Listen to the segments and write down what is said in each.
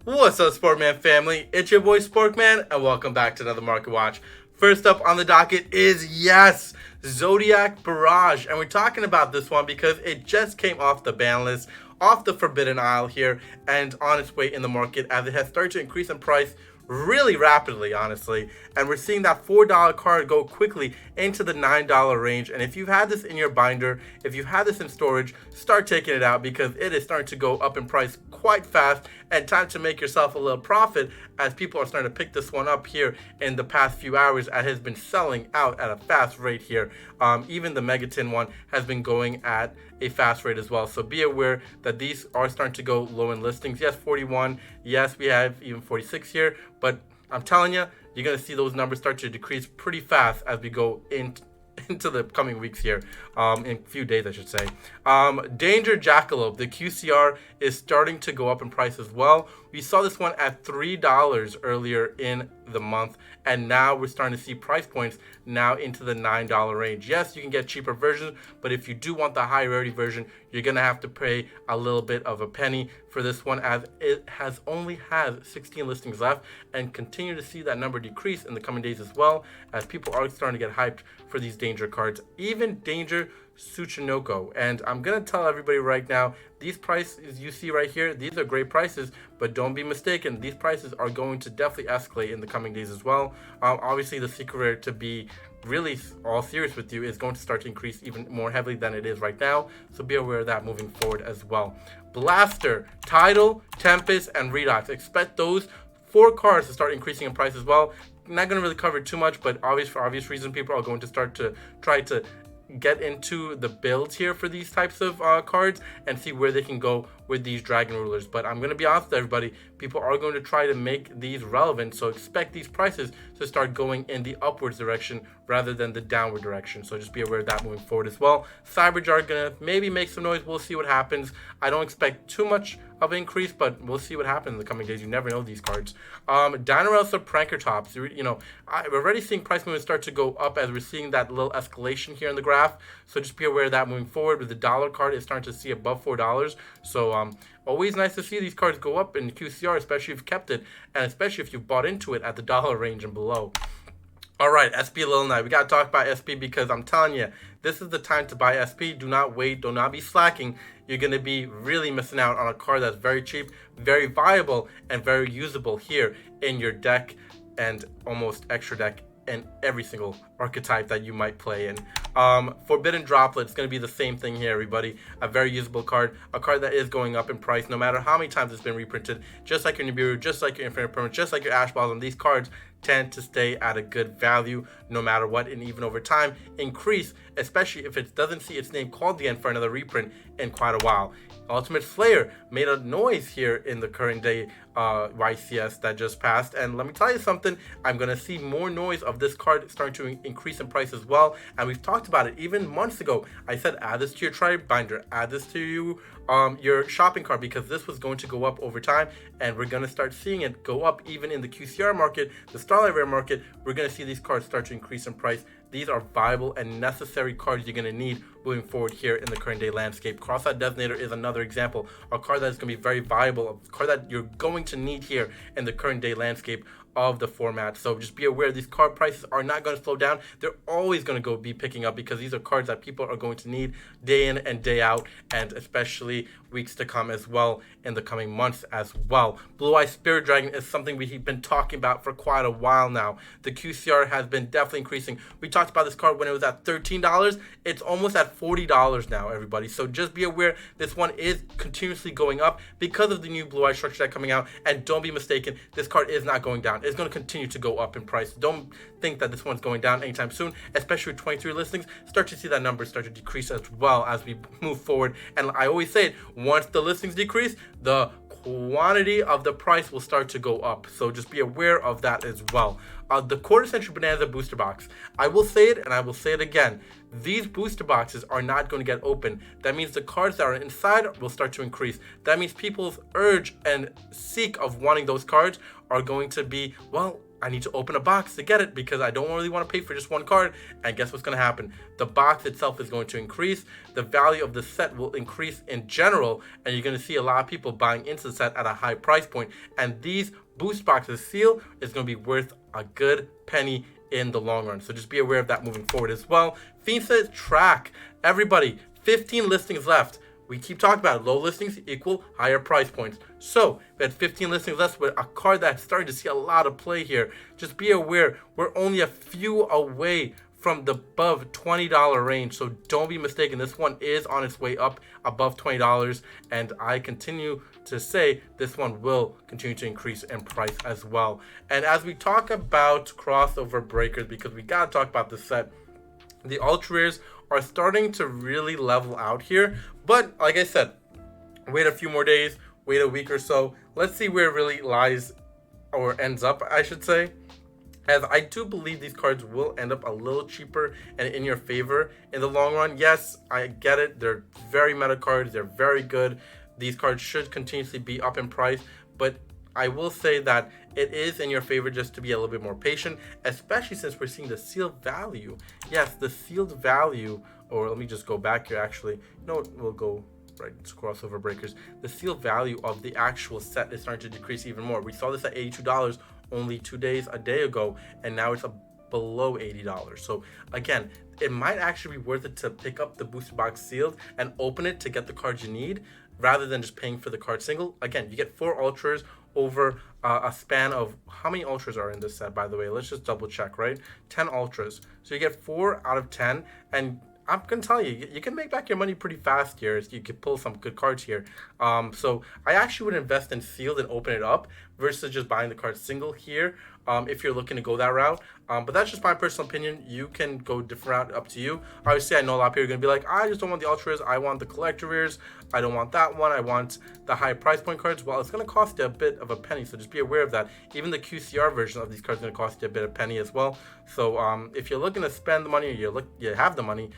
What's up, Sportman family? It's your boy Sportman, and welcome back to another Market Watch. First up on the docket is, yes, Zoodiac Barrage, and we're talking about this one because it just came off the ban list, off the forbidden aisle here, and on its way in the market as it has started to increase in price really rapidly, honestly. And we're seeing that $4 card go quickly into the $9 range. And if you've had this in your binder, if you've had this in storage, start taking it out because it is starting to go up in price quite fast, and time to make yourself a little profit as people are starting to pick this one up here in the past few hours. It has been selling out at a fast rate here. Even the Megatin one has been going at a fast rate as well. So be aware that these are starting to go low in listings. Yes, 41. Yes, we have even 46 here. But I'm telling you, you're going to see those numbers start to decrease pretty fast as we go into the coming weeks here, in a few days, I should say. Danger Jackalope, the QCR is starting to go up in price as well. We saw this one at $3 earlier in the month, and now we're starting to see price points now into the $9 range. Yes, you can get cheaper versions, but if you do want the high rarity version, you're gonna have to pay a little bit of a penny for this one, as it only has 16 listings left, and continue to see that number decrease in the coming days as well, as people are starting to get hyped for these danger cards, even Danger Tsuchinoko. And I'm gonna tell everybody right now, these prices you see right here, these are great prices, but don't be mistaken, these prices are going to definitely escalate in the coming days as well. Obviously, the secret rare, to be really all serious with you, is going to start to increase even more heavily than it is right now, so be aware of that moving forward as well. Blaster, Tidal, Tempest, and Redox, expect those 4 cards to start increasing in price as well. Not going to really cover too much, but for obvious reason, people are going to start to try to get into the builds here for these types of cards and see where they can go with these dragon rulers. But I'm going to be honest with everybody, people are going to try to make these relevant, so expect these prices to start going in the upwards direction rather than the downward direction. So just be aware of that moving forward as well. Cyberjar are going to maybe make some noise. We'll see what happens. I don't expect too much of an increase, but we'll see what happens in the coming days. You never know these cards. Dynarelsa Pranker Tops, we're already seeing price movements start to go up as we're seeing that little escalation here in the graph. So just be aware of that moving forward. With the dollar card, it's starting to see above $4. So always nice to see these cards go up in QCR, especially if you've kept it, and especially if you've bought into it at the dollar range and below. All right, SP Lil Night. We got to talk about SP because I'm telling you, this is the time to buy SP. Do not wait. Do not be slacking. You're going to be really missing out on a card that's very cheap, very viable, and very usable here in your deck and almost extra deck and every single archetype that you might play in. Forbidden Droplet is going to be the same thing here, everybody. A very usable card, a card that is going up in price no matter how many times it's been reprinted, just like your Nibiru, just like your Infinite Permanent, just like your Ash Blossom. These cards tend to stay at a good value no matter what, and even over time increase, especially if it doesn't see its name called again for another reprint in quite a while. Ultimate Slayer made a noise here in the current day YCS that just passed, and let me tell you something, I'm going to see more noise of this card starting to increase in price as well, and we've talked about it even months ago. I said add this to your tribe binder, add this to your shopping cart, because this was going to go up over time, and we're going to start seeing it go up even in the QCR market, the Starlight Rare market. We're going to see these cards start to increase in price. These are viable and necessary cards you're going to need moving forward here in the current day landscape. Cross-Eyed Designator is another example, a card that is going to be very viable, a card that you're going to need here in the current day landscape of the format. So just be aware these card prices are not going to slow down. They're always going to be picking up, because these are cards that people are going to need day in and day out, and especially weeks to come as well in the coming months as well. Blue Eye Spirit Dragon is something we've been talking about for quite a while now. The QCR has been definitely increasing. We talked about this card when it was at $13. It's almost at $40 now, everybody. So just be aware this one is continuously going up because of the new Blue Eye structure that coming out, and don't be mistaken, this card is not going down. It's going to continue to go up in price. Don't think that this one's going down anytime soon, especially with 23 listings. Start to see that number start to decrease as well as we move forward. And I always say it, once the listings decrease, the quantity of the price will start to go up. So just be aware of that as well. The quarter century bonanza booster box. I will say it and I will say it again. These booster boxes are not going to get open. That means the cards that are inside will start to increase. That means people's urge and seek of wanting those cards are going to be, well, I need to open a box to get it because I don't really want to pay for just one card. And guess what's going to happen? The box itself is going to increase. The value of the set will increase in general. And you're going to see a lot of people buying into the set at a high price point. And these boost boxes seal is going to be worth a good penny in the long run. So just be aware of that moving forward as well. Fiend says track. Everybody, 15 listings left. We keep talking about it. Low listings equal higher price points. So we had 15 listings left with a card that's starting to see a lot of play here. Just be aware, we're only a few away from the above $20 range. So don't be mistaken. This one is on its way up above $20. And I continue to say this one will continue to increase in price as well. And as we talk about crossover breakers, because we got to talk about this set, the ultra rares are starting to really level out here. But like I said, wait a few more days, wait a week or so. Let's see where it really lies or ends up, I should say. As I do believe these cards will end up a little cheaper and in your favor in the long run. Yes, I get it. They're very meta cards. They're very good. These cards should continuously be up in price. But I will say that it is in your favor just to be a little bit more patient, especially since we're seeing the sealed value. Yes, the sealed value, or let me just go back here actually. You know what, we'll go right, it's crossover breakers. The sealed value of the actual set is starting to decrease even more. We saw this at $82 only a day ago, and now it's below $80. So again, it might actually be worth it to pick up the booster box sealed and open it to get the cards you need, rather than just paying for the card single. Again, you get 4 ultras over a span of, how many ultras are in this set, by the way? Let's just double check, right? 10 ultras. So you get 4 out of 10, and I'm going to tell you, you can make back your money pretty fast here. You could pull some good cards here. So I actually would invest in sealed and open it up versus just buying the card single here, if you're looking to go that route. But that's just my personal opinion. You can go different route, up to you. Obviously, I know a lot of people are going to be like, I just don't want the ultras. I want the collector rares. I don't want that one. I want the high price point cards. Well, it's going to cost you a bit of a penny, so just be aware of that. Even the QCR version of these cards is going to cost you a bit of penny as well. So if you're looking to spend the money, or you have the money,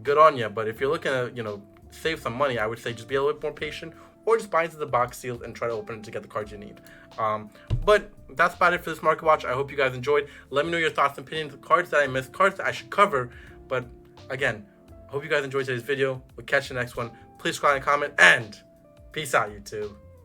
good on you. But if you're looking to, save some money, I would say just be a little bit more patient, or just buy into the box sealed and try to open it to get the cards you need. But that's about it for this market watch. I hope you guys enjoyed. Let me know your thoughts and opinions, cards that I missed, cards that I should cover. But again, hope you guys enjoyed today's video. We'll catch you in the next one. Please subscribe and comment, and peace out, YouTube.